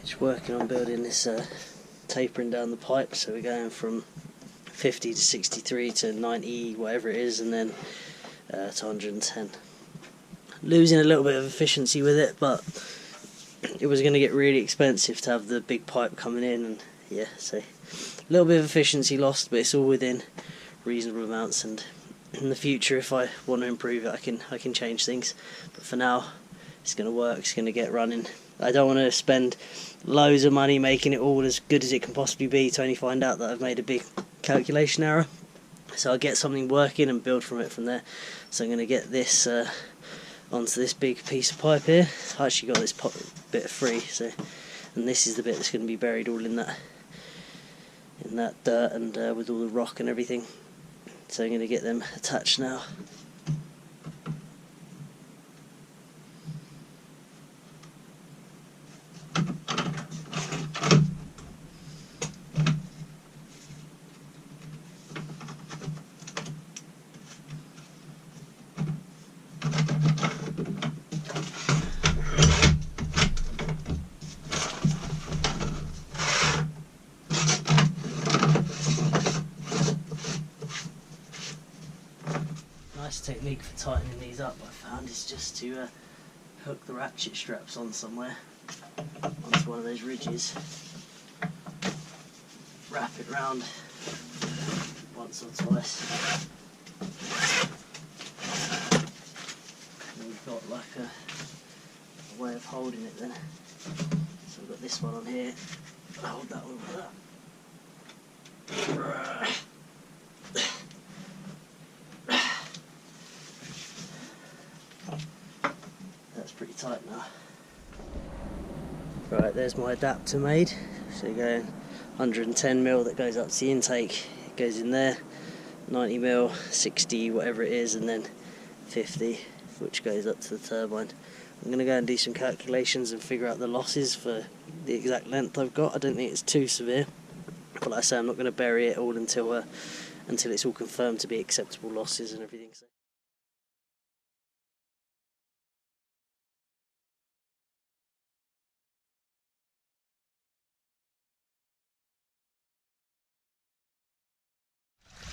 Just working on building this tapering down the pipe, so we're going from 50 to 63 to 90, whatever it is, and then to 110. Losing a little bit of efficiency with it, but it was going to get really expensive to have the big pipe coming in, and yeah, so a little bit of efficiency lost, but it's all within reasonable amounts, and in the future if I want to improve it I can change things, but for now it's going to work, it's going to get running. I don't want to spend loads of money making it all as good as it can possibly be to only find out that I've made a big calculation error, so I'll get something working and build from it from there. So I'm going to get this onto this big piece of pipe here. I actually got this bit free, so, and this is the bit that's going to be buried all in that dirt and with all the rock and everything. So I'm going to get them attached now. Technique for tightening these up I found is just to hook the ratchet straps on somewhere onto one of those ridges, wrap it round once or twice, and we've got like a way of holding it then. So I've got this one on here, I'll hold that one like that. Pretty tight now. Right, there's my adapter made. So you're going 110mm that goes up to the intake, it goes in there, 90mm, 60, whatever it is, and then 50, which goes up to the turbine. I'm going to go and do some calculations and figure out the losses for the exact length I've got. I don't think it's too severe, but like I say, I'm not going to bury it all until it's all confirmed to be acceptable losses and everything. So.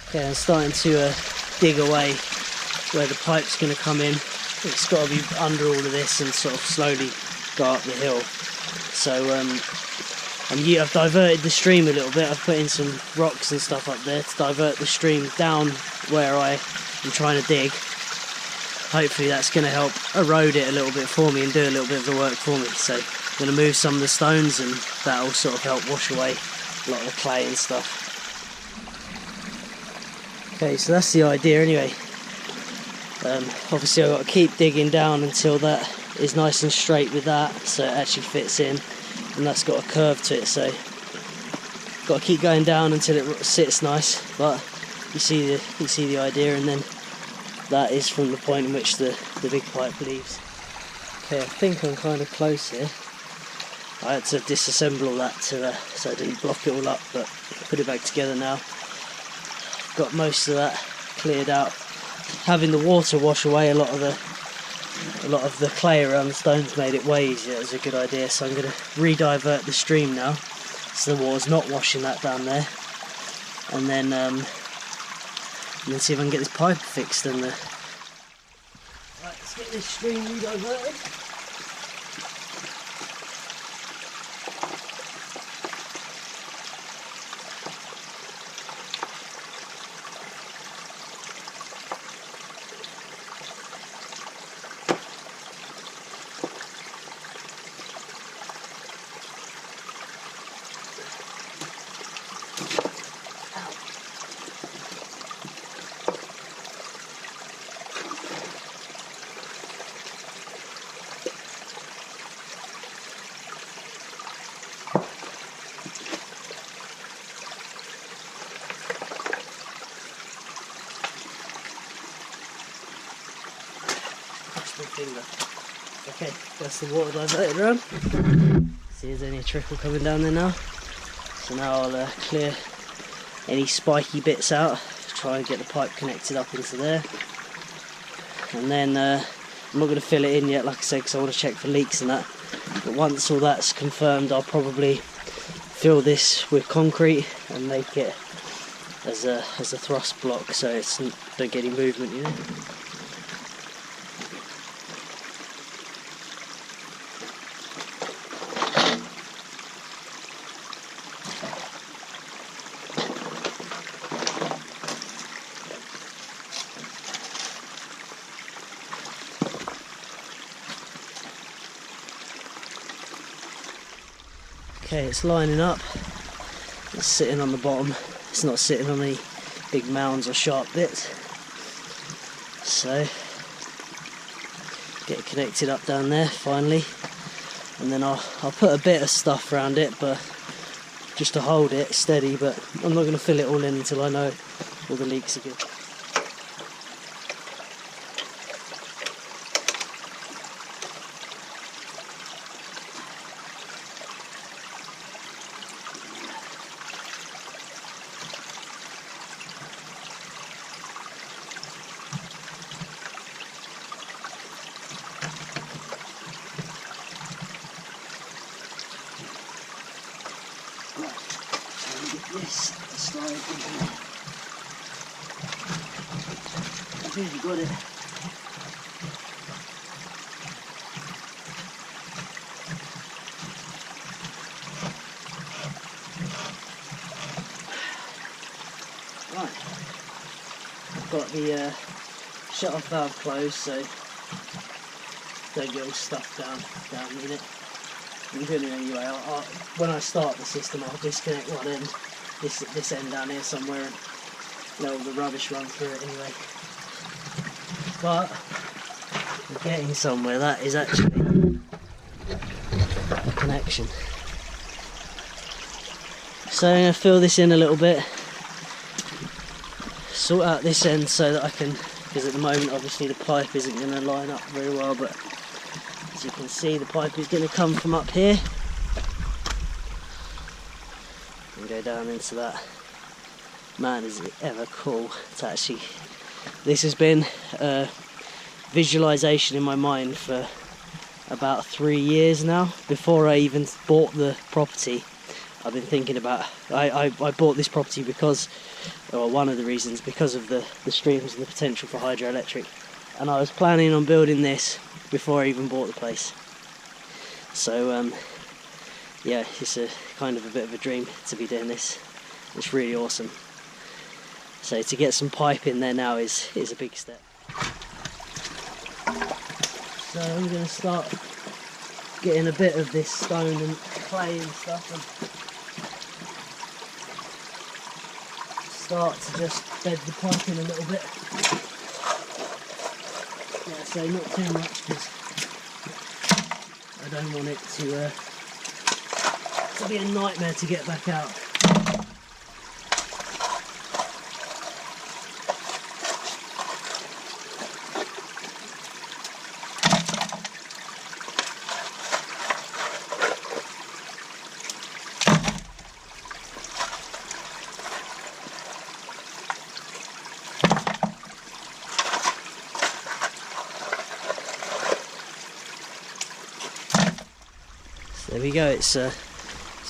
Okay, I'm starting to dig away where the pipe's going to come in. It's got to be under all of this and sort of slowly go up the hill. So I've diverted the stream a little bit. I've put in some rocks and stuff up there to divert the stream down where I am trying to dig. Hopefully that's going to help erode it a little bit for me and do a little bit of the work for me. So I'm going to move some of the stones and that will sort of help wash away a lot of the clay and stuff. Okay, so that's the idea anyway. Obviously I've got to keep digging down until that is nice and straight with that, so it actually fits in, and that's got a curve to it, so got to keep going down until it sits nice. But you see the idea, and then that is from the point in which the big pipe leaves. Okay, I think I'm kind of close here. I had to disassemble all that so I didn't block it all up, but put it back together now. Got most of that cleared out. Having the water wash away a lot of the clay around the stones made it way easier. It was a good idea, so I'm going to re-divert the stream now so the water's not washing that down there, and then see if I can get this pipe fixed. And right, let's get this stream re-diverted. Finger. Okay, that's the water diverted around. See, there's only a trickle coming down there now. So now I'll clear any spiky bits out, try and get the pipe connected up into there. And then I'm not going to fill it in yet, like I said, because I want to check for leaks and that. But once all that's confirmed, I'll probably fill this with concrete and make it as a thrust block, so it's don't get any movement, you know. Okay, it's lining up. It's sitting on the bottom. It's not sitting on any big mounds or sharp bits. So, get it connected up down there finally, and then I'll put a bit of stuff around it, but just to hold it steady. But I'm not going to fill it all in until I know all the leaks are good. This slide in here. I've really got it. Right, I've got the shut-off valve closed, so don't get all stuff down in it. I'm doing it anyway. When I start the system, I'll disconnect one end, this end down here somewhere, and let all the rubbish run through it anyway. But we're getting somewhere. That is actually a connection. So I'm going to fill this in a little bit, sort out this end so that I can, because at the moment obviously the pipe isn't going to line up very well, but as you can see, the pipe is going to come from up here and go down into that. Man, is it ever cool to actually... This has been a visualisation in my mind for about 3 years now. Before I even bought the property, I've been thinking about... I bought this property because, or one of the reasons, because of the streams and the potential for hydroelectric. And I was planning on building this before I even bought the place. So yeah, it's a kind of a bit of a dream to be doing this. It's really awesome. So to get some pipe in there now is a big step. So I'm going to start getting a bit of this stone and clay and stuff, and start to just bed the pipe in a little bit. Yeah, so not too much, because I don't want it to be a nightmare to get back out. There we go, it's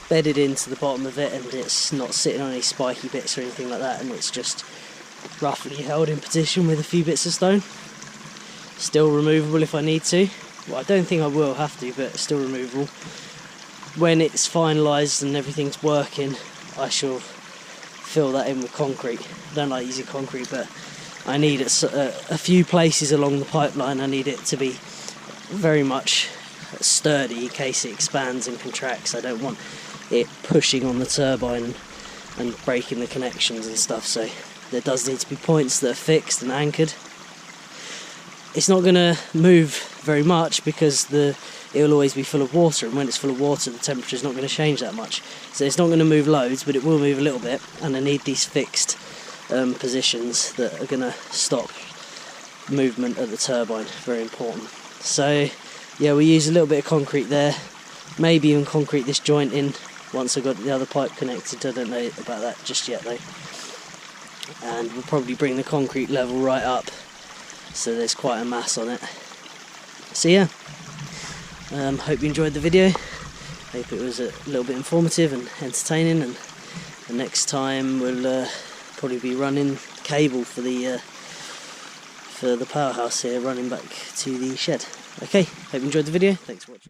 bedded into the bottom of it, and it's not sitting on any spiky bits or anything like that, and it's just roughly held in position with a few bits of stone. Still removable if I need to. Well, I don't think I will have to, but still removable. When it's finalised and everything's working, I shall fill that in with concrete. I don't like using concrete, but I need it a few places along the pipeline. I need it to be very much sturdy in case it expands and contracts. I don't want it pushing on the turbine and breaking the connections and stuff, so there does need to be points that are fixed and anchored. It's not going to move very much because it will always be full of water, and when it's full of water the temperature is not going to change that much, so it's not going to move loads, but it will move a little bit, and I need these fixed positions that are going to stop movement at the turbine. Very important. So yeah, we use a little bit of concrete there, maybe even concrete this joint in once I've got the other pipe connected. I don't know about that just yet though. And we'll probably bring the concrete level right up so there's quite a mass on it. So yeah, Hope you enjoyed the video. Hope it was a little bit informative and entertaining, and the next time we'll probably be running cable for the Powerhouse here, running back to the shed. Okay, hope you enjoyed the video. Thanks for watching.